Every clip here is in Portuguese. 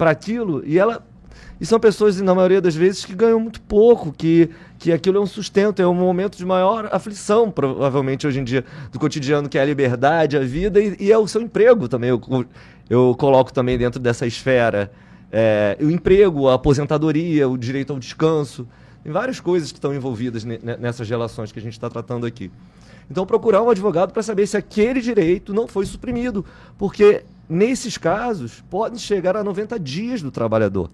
para aquilo, e são pessoas, na maioria das vezes, que ganham muito pouco, que aquilo é um sustento, é um momento de maior aflição, provavelmente, hoje em dia, do cotidiano, que é a liberdade, a vida, e é o seu emprego também. Eu coloco também dentro dessa esfera o emprego, a aposentadoria, o direito ao descanso. Tem várias coisas que estão envolvidas nessas relações que a gente está tratando aqui. Então, procurar um advogado para saber se aquele direito não foi suprimido, porque nesses casos podem chegar a 90 dias do trabalhador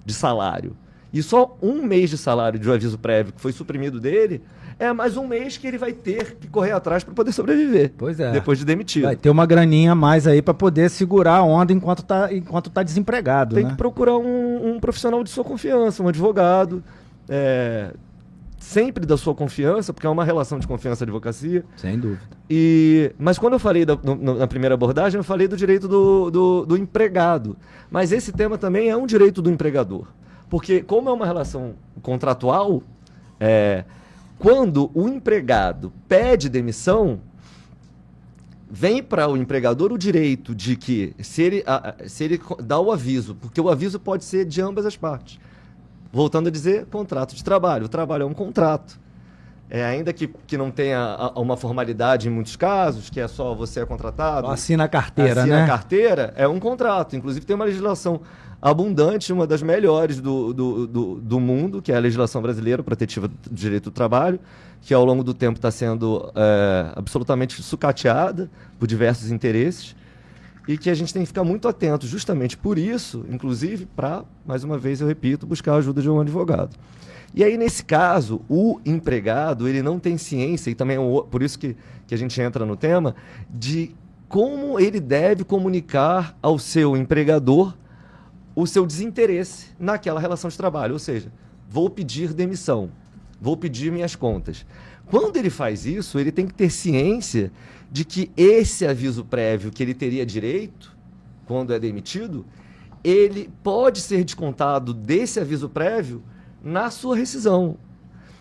de salário. E só um mês de salário de um aviso prévio que foi suprimido dele é mais um mês que ele vai ter que correr atrás para poder sobreviver. Pois é. Depois de demitido. Vai ter uma graninha a mais aí para poder segurar a onda enquanto tá desempregado. Tem que procurar um profissional de sua confiança, um advogado. Sempre da sua confiança, porque é uma relação de confiança e advocacia. Sem dúvida. Mas quando eu falei na primeira abordagem, eu falei do direito do empregado. Mas esse tema também é um direito do empregador. Porque como é uma relação contratual, quando o empregado pede demissão, vem para o empregador o direito de que, se ele dá o aviso, porque o aviso pode ser de ambas as partes. Voltando a dizer, contrato de trabalho. O trabalho é um contrato. Ainda que não tenha uma formalidade em muitos casos, que é só você é contratado. Assina a carteira, Assina a carteira, é um contrato. Inclusive tem uma legislação abundante, uma das melhores do mundo, que é a legislação brasileira protetiva do direito do trabalho, que ao longo do tempo está sendo absolutamente sucateada por diversos interesses. E que a gente tem que ficar muito atento, justamente por isso, inclusive, para, mais uma vez eu repito, buscar a ajuda de um advogado. E aí, nesse caso, o empregado, ele não tem ciência, e também por isso que a gente entra no tema, de como ele deve comunicar ao seu empregador o seu desinteresse naquela relação de trabalho. Ou seja, vou pedir demissão, vou pedir minhas contas. Quando ele faz isso, ele tem que ter ciência de que esse aviso prévio que ele teria direito, quando é demitido, ele pode ser descontado desse aviso prévio na sua rescisão.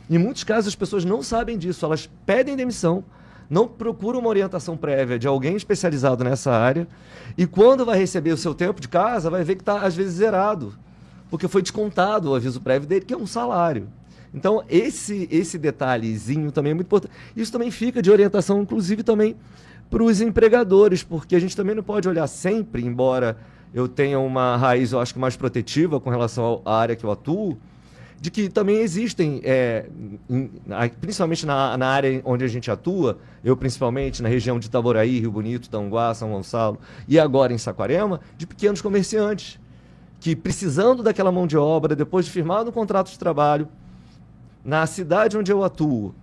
Em muitos casos, as pessoas não sabem disso, elas pedem demissão, não procuram uma orientação prévia de alguém especializado nessa área, e quando vai receber o seu tempo de casa, vai ver que está, às vezes, zerado, porque foi descontado o aviso prévio dele, que é um salário. Então, esse detalhezinho também é muito importante. Isso também fica de orientação, inclusive, também para os empregadores, porque a gente também não pode olhar sempre, embora eu tenha uma raiz, eu acho que mais protetiva com relação à área que eu atuo, de que também existem, principalmente na área onde a gente atua, eu principalmente na região de Itaboraí, Rio Bonito, Tanguá, São Gonçalo e agora em Saquarema, de pequenos comerciantes, que precisando daquela mão de obra, depois de firmado um contrato de trabalho, na cidade onde eu atuo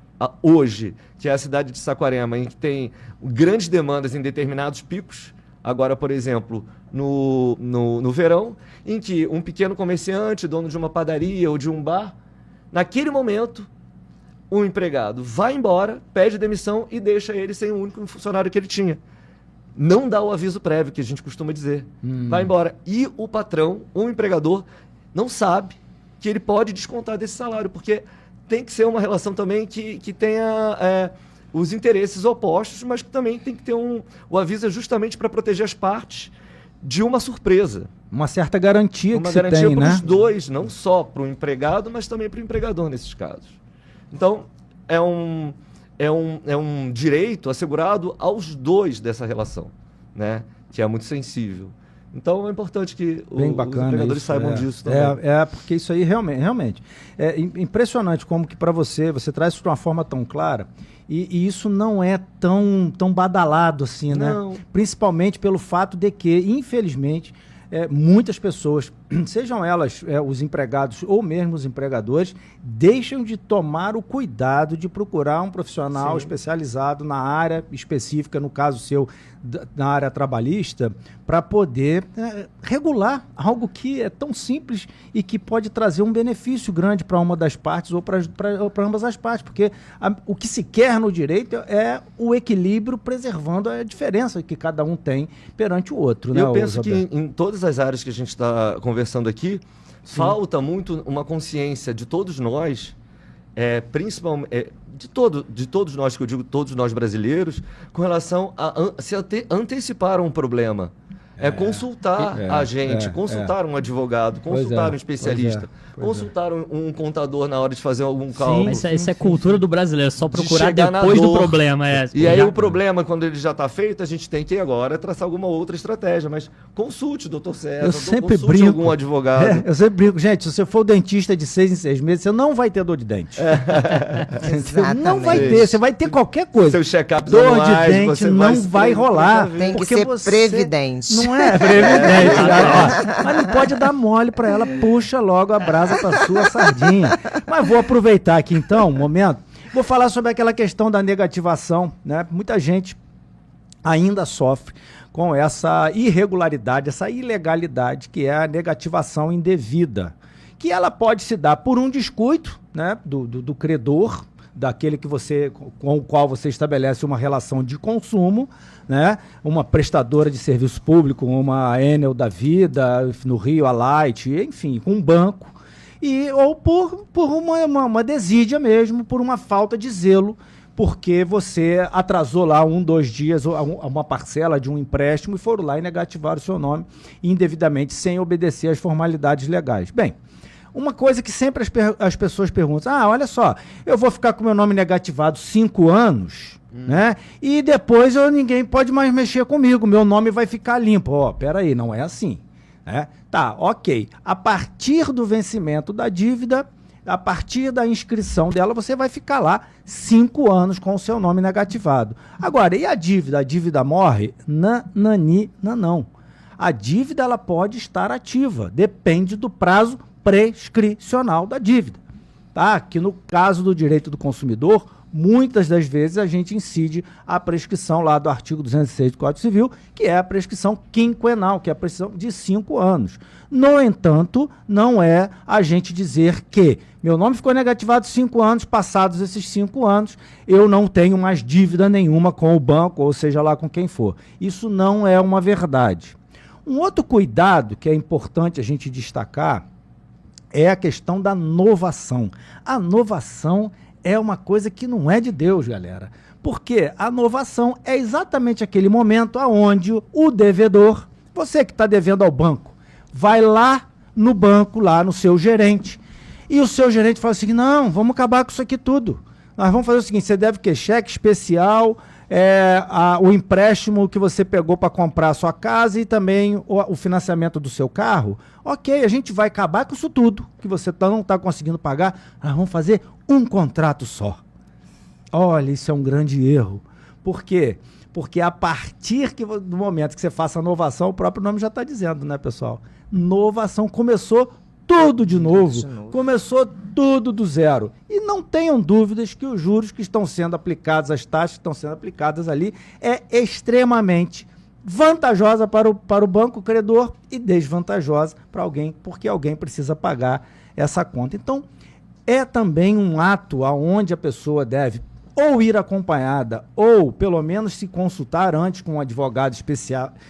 hoje, que é a cidade de Saquarema, em que tem grandes demandas em determinados picos, agora, por exemplo, no verão, em que um pequeno comerciante, dono de uma padaria ou de um bar, naquele momento, o empregado vai embora, pede demissão e deixa ele sem o único funcionário que ele tinha. Não dá o aviso prévio, que a gente costuma dizer. Vai embora. E o patrão, o empregador, não sabe que ele pode descontar desse salário, porque tem que ser uma relação também que tenha os interesses opostos, mas que também tem que ter o aviso justamente para proteger as partes de uma surpresa. Uma certa garantia uma que garantia se tem, para né? os dois, não só para o empregado, mas também para o empregador nesses casos. Então, é um direito assegurado aos dois dessa relação, né? Que é muito sensível. Então é importante que os empregadores saibam disso também. Porque isso aí realmente é impressionante como que para você traz isso de uma forma tão clara e isso não é tão badalado assim, não. Né? Principalmente pelo fato de que, infelizmente, muitas pessoas, sejam elas os empregados ou mesmo os empregadores, deixam de tomar o cuidado de procurar um profissional especializado na área específica, no caso seu, na área trabalhista, para poder regular algo que é tão simples e que pode trazer um benefício grande para uma das partes ou para ambas as partes, porque o que se quer no direito é o equilíbrio, preservando a diferença que cada um tem perante o outro. Eu penso que em todas as áreas que a gente está conversando aqui, falta muito uma consciência de todos nós, principalmente de todos nós, que eu digo todos nós brasileiros, com relação a se antecipar a um problema. É consultar a gente, consultar um advogado, consultar um especialista, consultar um contador na hora de fazer algum cálculo. Mas isso é cultura do brasileiro, só procurar depois do problema. E aí o problema, quando ele já está feito, a gente tem que agora traçar alguma outra estratégia. Mas consulte o doutor César, consulte algum advogado. Eu sempre brinco, gente, se você for dentista de 6 em 6 meses, você não vai ter dor de dente. Você não vai ter, você vai ter qualquer coisa. Seu check-up dor de dente não vai rolar. Tem que ser previdente. Não é previdente. Mas não pode dar mole para ela, puxa logo a brasa para sua sardinha. Mas vou aproveitar aqui então, um momento, vou falar sobre aquela questão da negativação, né? Muita gente ainda sofre com essa irregularidade, essa ilegalidade que é a negativação indevida, que ela pode se dar por um descuido, né, do credor, daquele que com o qual você estabelece uma relação de consumo, né? Uma prestadora de serviço público, uma Enel da vida, no Rio, a Light, enfim, um banco, ou por uma desídia mesmo, por uma falta de zelo, porque você atrasou lá 1, 2 dias uma parcela de um empréstimo e foram lá e negativaram o seu nome indevidamente, sem obedecer às formalidades legais. Bem, uma coisa que sempre as pessoas perguntam, olha só, eu vou ficar com meu nome negativado 5 anos, né? E depois ninguém pode mais mexer comigo, meu nome vai ficar limpo. Peraí, não é assim, né? Tá, ok. A partir do vencimento da dívida, a partir da inscrição dela, você vai ficar lá 5 anos com o seu nome negativado. Agora, e a dívida? A dívida morre? Não. A dívida ela pode estar ativa, depende do prazo prescricional da dívida. Tá? Que no caso do direito do consumidor, muitas das vezes a gente incide a prescrição lá do artigo 206 do Código Civil, que é a prescrição quinquenal, que é a prescrição de 5 anos. No entanto, não é a gente dizer que meu nome ficou negativado 5 anos, passados esses 5 anos, eu não tenho mais dívida nenhuma com o banco, ou seja lá com quem for. Isso não é uma verdade. Um outro cuidado que é importante a gente destacar é a questão da novação. A novação é uma coisa que não é de Deus, galera. Porque a novação é exatamente aquele momento onde o devedor, você que está devendo ao banco, vai lá no banco, lá no seu gerente, e o seu gerente fala assim, não, vamos acabar com isso aqui tudo. Nós vamos fazer o seguinte, você deve que cheque especial, o empréstimo que você pegou para comprar a sua casa e também o financiamento do seu carro. Ok, a gente vai acabar com isso tudo, que você não está conseguindo pagar, nós vamos fazer um contrato só. Olha, isso é um grande erro. Por quê? Porque a partir do momento que você faça a novação, o próprio nome já está dizendo, né, pessoal? Novação, começou tudo de novo, começou tudo do zero. E não tenham dúvidas que os juros que estão sendo aplicados, as taxas que estão sendo aplicadas ali, é extremamente vantajosa para o banco credor e desvantajosa para alguém, porque alguém precisa pagar essa conta. Então, é também um ato aonde a pessoa deve ou ir acompanhada ou, pelo menos, se consultar antes com um advogado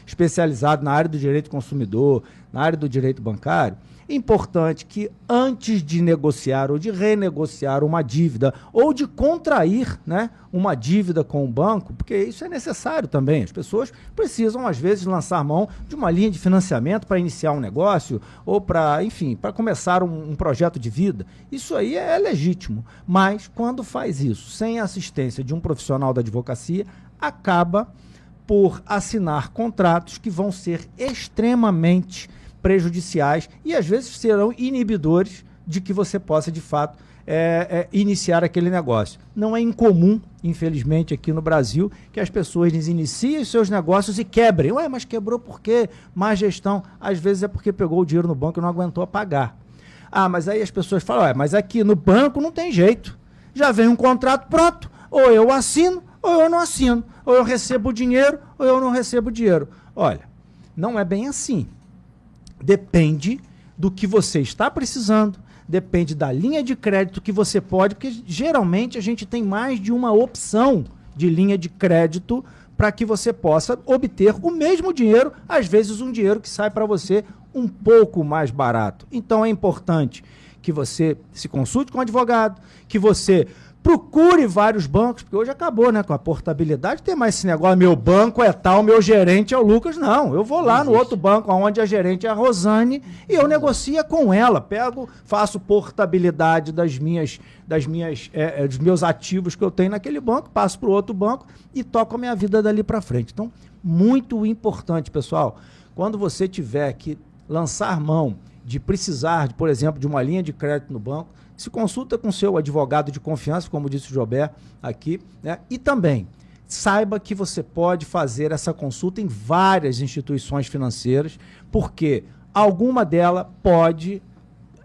especializado na área do direito do consumidor, na área do direito bancário. Importante que antes de negociar ou de renegociar uma dívida ou de contrair, né, uma dívida com o banco, porque isso é necessário também, as pessoas precisam às vezes lançar mão de uma linha de financiamento para iniciar um negócio ou para, enfim, para começar um projeto de vida, isso aí é legítimo, mas quando faz isso sem a assistência de um profissional da advocacia, acaba por assinar contratos que vão ser extremamente prejudiciais e às vezes serão inibidores de que você possa de fato iniciar aquele negócio. Não é incomum, infelizmente, aqui no Brasil, que as pessoas iniciem os seus negócios e quebrem. Ué, mas quebrou por quê? Má gestão. Às vezes é porque pegou o dinheiro no banco e não aguentou pagar. Mas aí as pessoas falam, mas aqui no banco não tem jeito. Já vem um contrato pronto, ou eu assino, ou eu não assino. Ou eu recebo o dinheiro, ou eu não recebo o dinheiro. Olha, não é bem assim. Depende do que você está precisando, depende da linha de crédito que você pode, porque geralmente a gente tem mais de uma opção de linha de crédito para que você possa obter o mesmo dinheiro, às vezes um dinheiro que sai para você um pouco mais barato. Então é importante que você se consulte com um advogado, que você Procure vários bancos, porque hoje acabou, né? Com a portabilidade, tem mais esse negócio, meu banco é tal, meu gerente é o Lucas. Não, eu vou lá no outro banco, onde a gerente é a Rosane, e eu negocio com ela. Faço portabilidade dos meus ativos que eu tenho naquele banco, passo para o outro banco e toco a minha vida dali para frente. Então, muito importante, pessoal, quando você tiver que lançar mão de precisar, por exemplo, de uma linha de crédito no banco, se consulta com seu advogado de confiança, como disse o Jobert aqui, né? E também saiba que você pode fazer essa consulta em várias instituições financeiras, porque alguma delas pode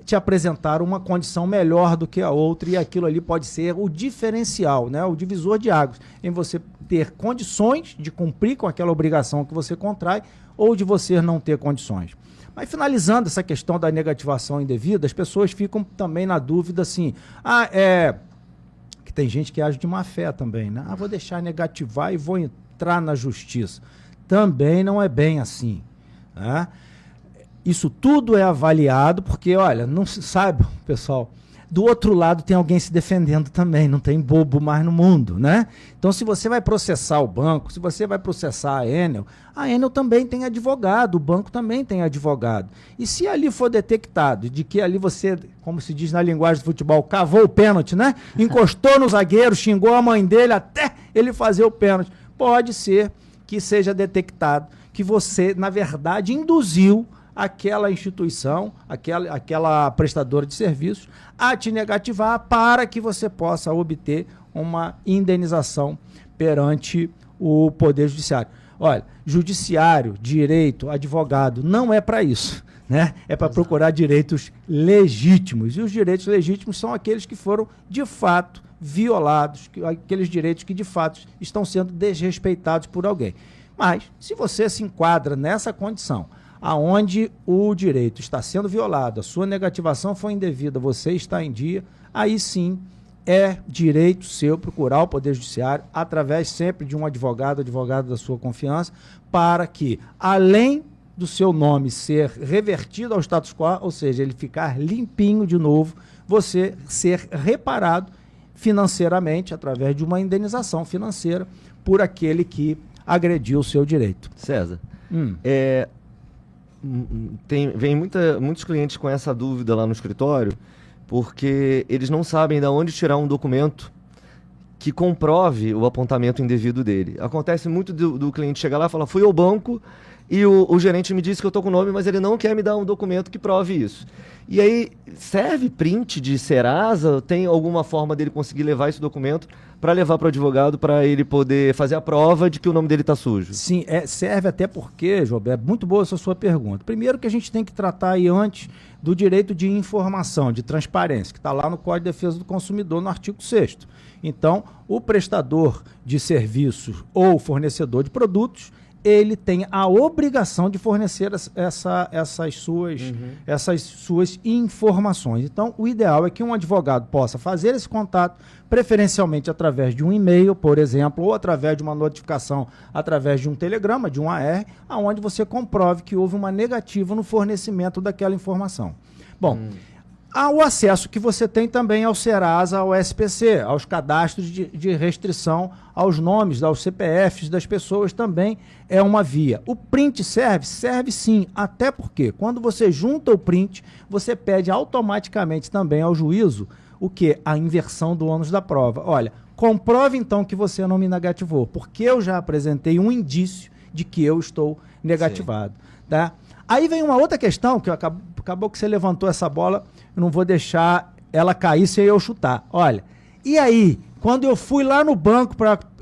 te apresentar uma condição melhor do que a outra, e aquilo ali pode ser o diferencial, né? O divisor de águas, em você ter condições de cumprir com aquela obrigação que você contrai ou de você não ter condições. Mas finalizando essa questão da negativação indevida, as pessoas ficam também na dúvida assim, que tem gente que age de má fé também, né? Vou deixar negativar e vou entrar na justiça. Também não é bem assim, né? Isso tudo é avaliado porque, olha, não se sabe, pessoal, do outro lado tem alguém se defendendo também, não tem bobo mais no mundo, né? Então, se você vai processar o banco, se você vai processar a Enel também tem advogado, o banco também tem advogado. E se ali for detectado de que ali você, como se diz na linguagem do futebol, cavou o pênalti, né? Encostou no zagueiro, xingou a mãe dele até ele fazer o pênalti, pode ser que seja detectado que você, na verdade, induziu aquela instituição, aquela prestadora de serviços, a te negativar para que você possa obter uma indenização perante o Poder Judiciário. Olha, judiciário, direito, advogado, não é para isso, né? É para procurar direitos legítimos. E os direitos legítimos são aqueles que foram, de fato, violados, aqueles direitos que, de fato, estão sendo desrespeitados por alguém. Mas, se você se enquadra nessa condição, aonde o direito está sendo violado, a sua negativação foi indevida, você está em dia, aí sim é direito seu procurar o Poder Judiciário através sempre de um advogado da sua confiança, para que, além do seu nome ser revertido ao status quo, ou seja, ele ficar limpinho de novo, você ser reparado financeiramente através de uma indenização financeira por aquele que agrediu o seu direito. César, vem muitos clientes com essa dúvida lá no escritório, porque eles não sabem de onde tirar um documento que comprove o apontamento indevido dele. Acontece muito do cliente chegar lá e falar, fui ao banco e o gerente me disse que eu estou com o nome, mas ele não quer me dar um documento que prove isso. E aí, serve print de Serasa? Tem alguma forma dele conseguir levar esse documento para levar para o advogado, para ele poder fazer a prova de que o nome dele está sujo? Sim, serve até porque, Jobé, muito boa essa sua pergunta. Primeiro que a gente tem que tratar aí antes do direito de informação, de transparência, que está lá no Código de Defesa do Consumidor, no artigo 6º. Então, o prestador de serviços ou fornecedor de produtos, ele tem a obrigação de fornecer essas suas informações. Então, o ideal é que um advogado possa fazer esse contato, preferencialmente através de um e-mail, por exemplo, ou através de uma notificação, através de um telegrama, de um AR, onde você comprove que houve uma negativa no fornecimento daquela informação. Bom, o acesso que você tem também ao Serasa, ao SPC, aos cadastros de restrição aos nomes, aos CPFs das pessoas também é uma via. O print serve sim, até porque quando você junta o print, você pede automaticamente também ao juízo o quê? A inversão do ônus da prova. Olha, comprove então que você não me negativou, porque eu já apresentei um indício de que eu estou negativado. Tá? Aí vem uma outra questão, que acabou que você levantou essa bola, eu não vou deixar ela cair sem eu chutar. Olha, e aí, quando eu fui lá no banco,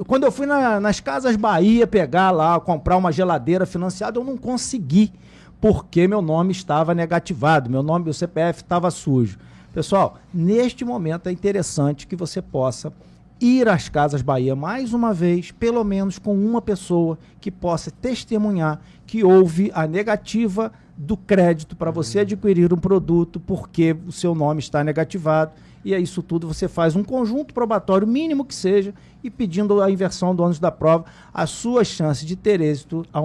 quando eu fui nas Casas Bahia pegar lá, comprar uma geladeira financiada, eu não consegui, porque meu nome estava negativado, meu CPF estava sujo. Pessoal, neste momento é interessante que você possa ir às Casas Bahia mais uma vez, pelo menos com uma pessoa que possa testemunhar que houve a negativa do crédito para você adquirir um produto porque o seu nome está negativado, e é isso tudo, você faz um conjunto probatório, mínimo que seja, e pedindo a inversão do ônus da prova, as suas chances de ter êxito aumentam.